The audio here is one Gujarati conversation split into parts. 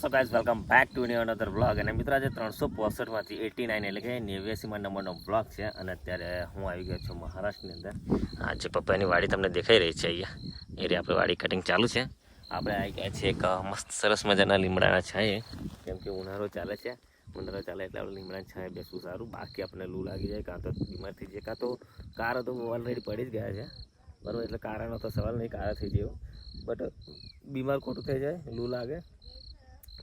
So guys welcome back to new another vlog. અને મિત્રો આજે 365માંથી 89 એટલે કે 89માં નંબરનો વ્લોગ છે. અને અત્યારે હું આવી ગયો છું મહારાષ્ટ્રની અંદર. આજે પપ્પાની વાડી તમને દેખાઈ રહી છે. અહીંયા એ આપણે વાડી કટિંગ ચાલુ છે. આપણે આવી ગયા છીએ એક મસ્ત સરસ મજાના લીમડાના છાંયે, કેમ કે ઉનાળો ચાલે છે. ઉનાળો ચાલે એટલે આપણે લીમડાના છાંયે બેસવું સારું, બાકી આપણને લૂ લાગી જાય, કાં તો બીમાર થઈ જાય, કાં તો કારો તો ઓલરેડી પડી જ ગયા છે બરાબર. એટલે કારાનો તો સવાલ નહીં, કારા થઈ જાય બટ બીમાર ખોટું થઈ જાય, લૂ લાગે.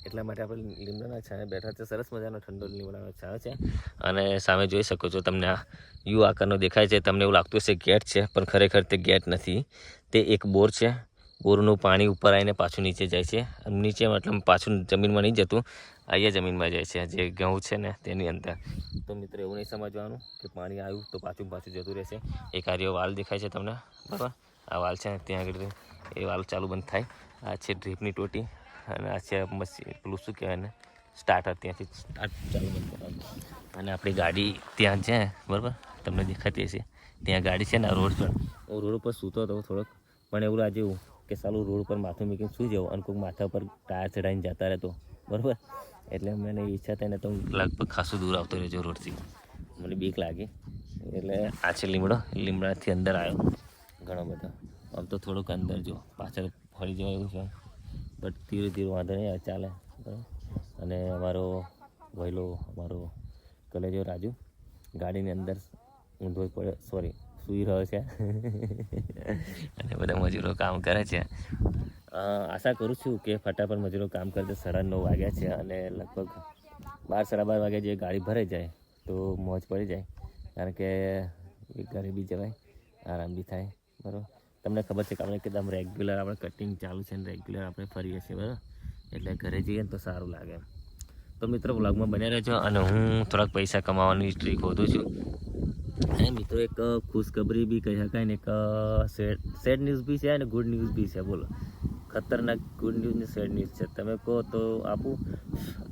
એટલા માટે આપણે લીમડાના છાંયે બેઠા છે. સરસ મજાનો ઠંડો લીમડાનો છાંયો છે. અને સામે જોઈ શકો છો, તમને આ યુ આકારનો દેખાય છે. તમને એવું લાગતું હશે ગેટ છે, પણ ખરેખર તે ગેટ નથી. તે એક બોર છે. બોરનું પાણી ઉપર આવીને પાછું નીચે જાય છે. નીચે મતલબ પાછું જમીનમાં નહીં જતું, અહીંયા જમીનમાં જાય છે, જે ઘઉં છે ને તેની અંદર. તો મિત્રો એવું નહીં સમજવાનું કે પાણી આવ્યું તો પાછું જતું રહેશે. એક આર્યો વાલ દેખાય છે તમને બરાબર. આ વાલ છે ત્યાં આગળ એ વાલ ચાલુ બંધ થાય. આ છે ડ્રીપની ટોટી, અને આ છે મશીન, પેલું શું કહેવાય ને, સ્ટાર્ટર. ત્યાંથી સ્ટાર્ટ ચાલુ બંધ કરવાનું. અને આપણી ગાડી ત્યાં છે બરાબર, તમને દેખાતી હશે. ત્યાં ગાડી છે ને રોડ પર. હું રોડ ઉપર સૂતો હતો થોડોક, પણ એવું લાગ્યું કે સાલું રોડ પર માથું મૂકીને સૂઈ જાઉં અને કોઈક માથા પર ટાયર ચડાવીને જતા રહેતો બરાબર. એટલે મને ઈચ્છા થઈ ને તો હું લગભગ ખાસું દૂર આવતો રહેજો રોડથી, મને બીક લાગી. એટલે આ છે લીમડાથી અંદર આવ્યો ઘણો બધો. આમ તો થોડુંક અંદર જો પાછળ ફરી જવાય એવું છે, બટ ધીરે ધીરે વાંધો નહીં ચાલે બરાબર. અને અમારો અમારો કલેજો રાજુ ગાડીની અંદર ઊંધો પડ્યો, સોરી સૂઈ રહ્યો છે. અને બધા મજૂરો કામ કરે છે. આશા કરું છું કે ફટાફટ મજૂરો કામ કરે છે. 9:30 વાગ્યા છે અને લગભગ 12-12:30 વાગે જે ગાડી ભરાઈ જાય તો મોજ પડી જાય, કારણ કે ઘરે બી જવાય, આરામ બી થાય બરાબર. તમને ખબર છે કે આપણે એકદમ રેગ્યુલર આપણે કટિંગ ચાલુ છે ને રેગ્યુલર આપણે ફરીએ છીએ બરાબર. એટલે ઘરે જઈએ ને તો સારું લાગે. તો મિત્રો વ્લોગમાં બન્યા રહેજો. અને હું થોડાક પૈસા કમાવાની ટ્રીક શોધું છું. અને મિત્રો એક ખુશખબરી બી કહી શકાય ને, એક સેડ ન્યૂઝ બી છે અને ગુડ ન્યૂઝ બી છે. બોલો, ખતરનાક ગુડ ન્યૂઝ ને સેડ ન્યૂઝ છે. તમે કહો તો આપું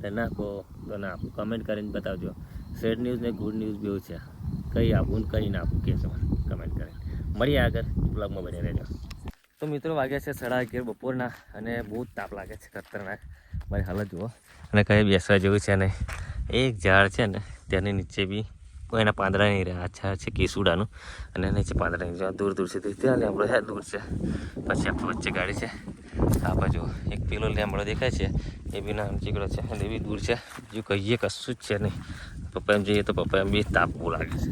અને ના કહો તો ના આપું. કમેન્ટ કરીને બતાવજો. સેડ ન્યૂઝ ને ગુડ ન્યૂઝ બી છે. કઈ આપું ને કઈ ના આપું કહેશો કમેન્ટ કરીને. મળીએ આગળ બ્લોગમાં બની રહેજો. તો મિત્રો વાગ્યા છે 11:30 બપોરના, અને બહુ જ તાપ લાગે છે ખતરનાક. મારી હાલત જુઓ. અને કંઈ બેસવા જેવું છે નહીં. એક ઝાડ છે ને તેની નીચે બી કોઈ એના પાંદડા નહીં રહ્યા. અચ્છા છે કેસુડાનું, અને નીચે પાંદડા નહીં. દૂર દૂર સુધી ત્યાં લેમડો છે, દૂર છે. પછી આપણે વચ્ચે ગાડી છે. આ બાજુ એક પેલો લેમડો દેખાય છે, એ બી નાનો ચીકડો છે, અને એ બી દૂર છે. બીજું કહીએ કશું જ છે નહીં. પપ્પા એમ જઈએ તો પપ્પા એમ બી તાપ બહુ લાગે છે.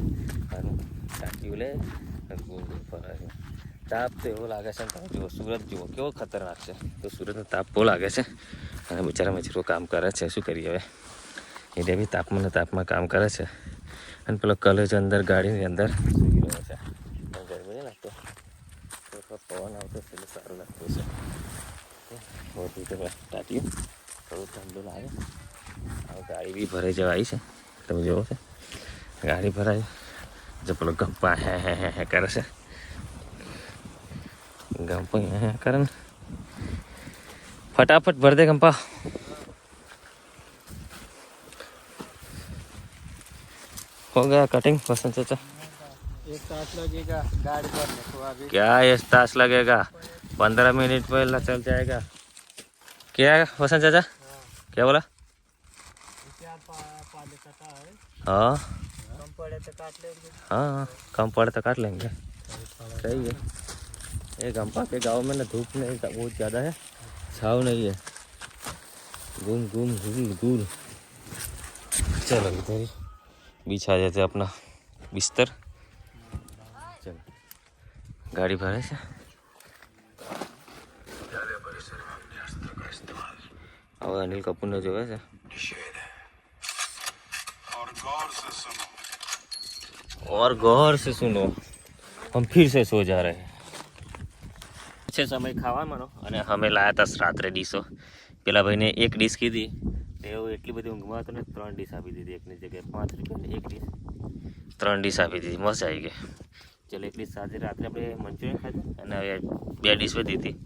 સાચી લે ફરે છે. તાપ તો એવો લાગે છે ને, તમે જુઓ સુરત જુઓ કેવો ખતરનાક છે. તો સુરતનો તાપ બહુ લાગે છે. અને બિચારા મજૂરો કામ કરે છે, શું કરીએ હવે. એટલે બી તાપમાં કામ કરે છે. અને પેલો કલેજ અંદર ગાડીની અંદર સૂઈ રહ્યો છે. ગરમી નહીં લાગતો, પવન આવતો એટલે સારું લાગતું છે. ટાટીયું થોડું ઠંડુ લાગે. હવે ગાડી બી ભરાઈ જવા આવી છે, તમે જોવો છે. ગાડી ભરાઈ જો પેલો ગપ્પા હે કરે છે. ગંપા હે કરે ને, फटाफट भर दे कंपा. हो गया कटिंग वसंत चाचा. 1 तास लगेगा गाड़ी भरने को. अभी क्या 1 तास लगेगा? 15 मिनट पहले चल जाएगा. क्या वसंत चाचा? क्या बोला? हाँ कम पड़े तो काट लेंगे. हाँ, कम पड़े तो काट लेंगे. सही है. ये गंपा के गांव में ना धूप नहीं बहुत ज़्यादा है, छाव नहीं है. घूम घूम. चलो इधर बिछा देते अपना बिस्तर. चलो गाड़ी भरे છે. હવે અનિલ કપૂરને જોવે છે. और गौर से सुनो, हम फिर से सो जा रहे हैं. છે સમય ખાવાનો, અને અમે લાયા હતા રાત્રે ડીશો. પેલા ભાઈને એક ડીશ કીધી, તેઓ એટલી બધી ઊંઘમાં હતો ને 3 ડીશ આપી દીધી. એકની જગ્યાએ 5 રૂપિયાની એક ડીશ, 3 ડીશ આપી દીધી. મસ્ત આવી ગઈ. ચલો એટલી સાથે રાત્રે આપણે મંચુરિયન ખાધું, અને હવે 2 ડીશ વધી હતી,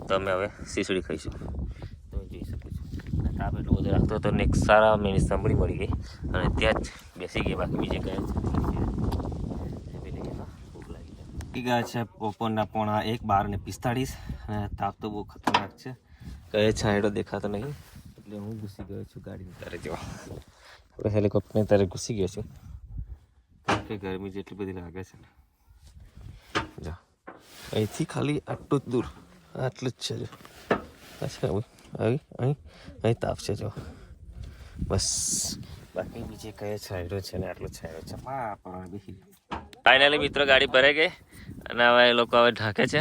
તો અમે હવે ખીચડી ખાઈશું. તમે જોઈ શકો છો. તાપ એટલો બધો રાખતો હતો ને એક સારા મેની સંભળી મળી ગઈ, અને ત્યાં જ બેસી ગઈ. બાકી બીજે ગયા ગયા છે. બપોરના 1:45, અને તાપ તો બહુ ખતરનાક છે. કહે છાંયડો દેખાતો નહીં, એટલે હું ઘૂસી ગયો છું ગાડીની તારે જો આપણે હેલિકોપ્ટરની તારે ઘૂસી ગયો છું કારણ કે ગરમી જેટલી બધી લાગે છે ને જો અહીંથી ખાલી આટલું જ દૂર આટલું જ છે જો અચ્છા અહીં તાપ છે જો બસ બાકી બીજે કયો છાંયડો છે ને આટલો છાંયડો છે ફાઇનલી મિત્રો ગાડી ભરાઈ ગઈ અને હવે એ લોકો હવે ઢાંકે છે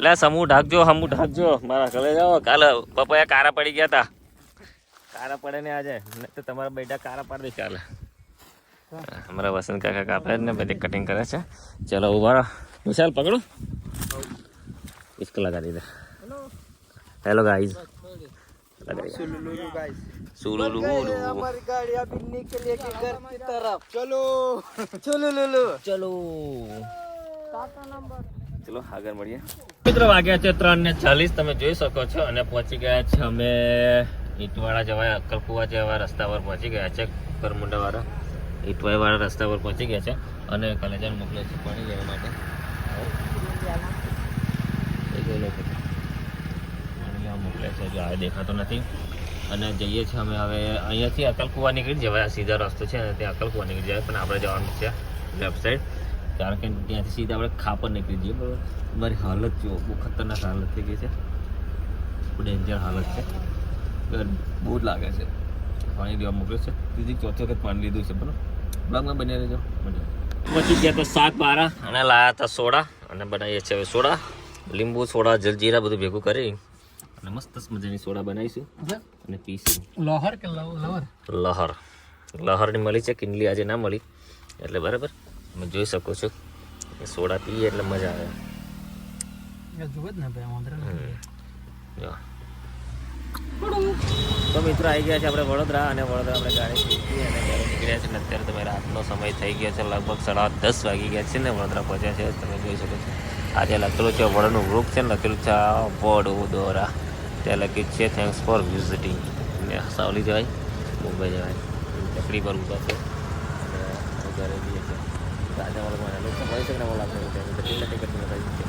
લે સમૂહ ઢાંકજો હમું ઢાંકજો મારા ઘરે જાઓ કાલે પપ્પાએ કારા પડી ગયા હતા કારા પડે ને આજે નહીં તો તમારા બેટા કારા પાડી દે કાલે हमारा वसंत काका कापा है ने पहले कटिंग करे છે चलो उभा विशाल पकड़ो इसको लगा दे हेलो गाइस सुलुलु गाइस सुलुलु हमारी गाड़ी अभी निकलेगी घर की तरफ चलो सुलुलु चलो ચલો આગળ મળીએ મિત્રો વાગ્યા છે 3:40 તમે જોઈ શકો છો અને પહોંચી ગયા છે અમે ઈટવાડા જવા અક્કલકુવા જેવા રસ્તા પર પહોંચી ગયા છે કરમુંડા વાળા ઈટવાઈ વાળા રસ્તા પર પહોંચી ગયા છે અને કલેજાને મોકલે છે પાણી લેવા માટે પાણી લેવા મોકલે છે જો આ દેખાતો નથી અને જઈએ છીએ અમે હવે અહીંયાથી અક્કલકુવા નીકળી જવાય સીધા રસ્તો છે અને ત્યાં અક્કલકુવા નીકળી જાય પણ આપણે જવાનું છે લેફ્ટ સાઈડ કારણ કે ત્યાંથી સીધા આપણે ખાપર નીકળી જઈએ બરાબર મારી હાલત જો બહુ ખતરનાક હાલત થઈ ગઈ છે બહુ ડેન્જર હાલત છે બહુ જ લાગે છે પાણી લેવા મોકલે છે બીજી ચોથી વખત પાણી લીધું છે બરાબર બ્લોગમાં બન્યા રહેજો પહોંચી ગયા તો 7:12 અને લાયા હતા સોડા અને બનાવીએ છીએ હવે સોડા લીંબુ સોડા જલજીરા બધું ભેગું કરી અને મસ્ત મજાની સોડા બનાવીશું અને પીશું लोहर के लोहर લહરની મળી છે કિનલી આજે ના મળી એટલે બરાબર તમે જોઈ શકો છો એ સોડા પીએ એટલે મજા આવે જો તો મિત્રો આવી ગયા છે આપણે વડોદરા અને વડોદરા આપણે ગાડી શીખી અને ઘરે નીકળ્યા છે ને અત્યારે તમે રાતનો સમય થઈ ગયો છે લગભગ 10:30 વાગી ગયા છે ને વડોદરા પહોંચ્યા છે તમે જોઈ શકો છો આજે લખેલું છે વડનું વૃક્ષ છે ને લખેલું છે વડોદરા ત્યાં લખ્યું છે થેન્ક્સ ફોર વિઝિટિંગ ને સાવલી જવાય મુંબઈ જવાય ચકડી પર ઉભા છે અને ઘરે જઈએ છીએ રાજા વાળા લોકો મળી શકે ને બોલા ટિકિટ નથી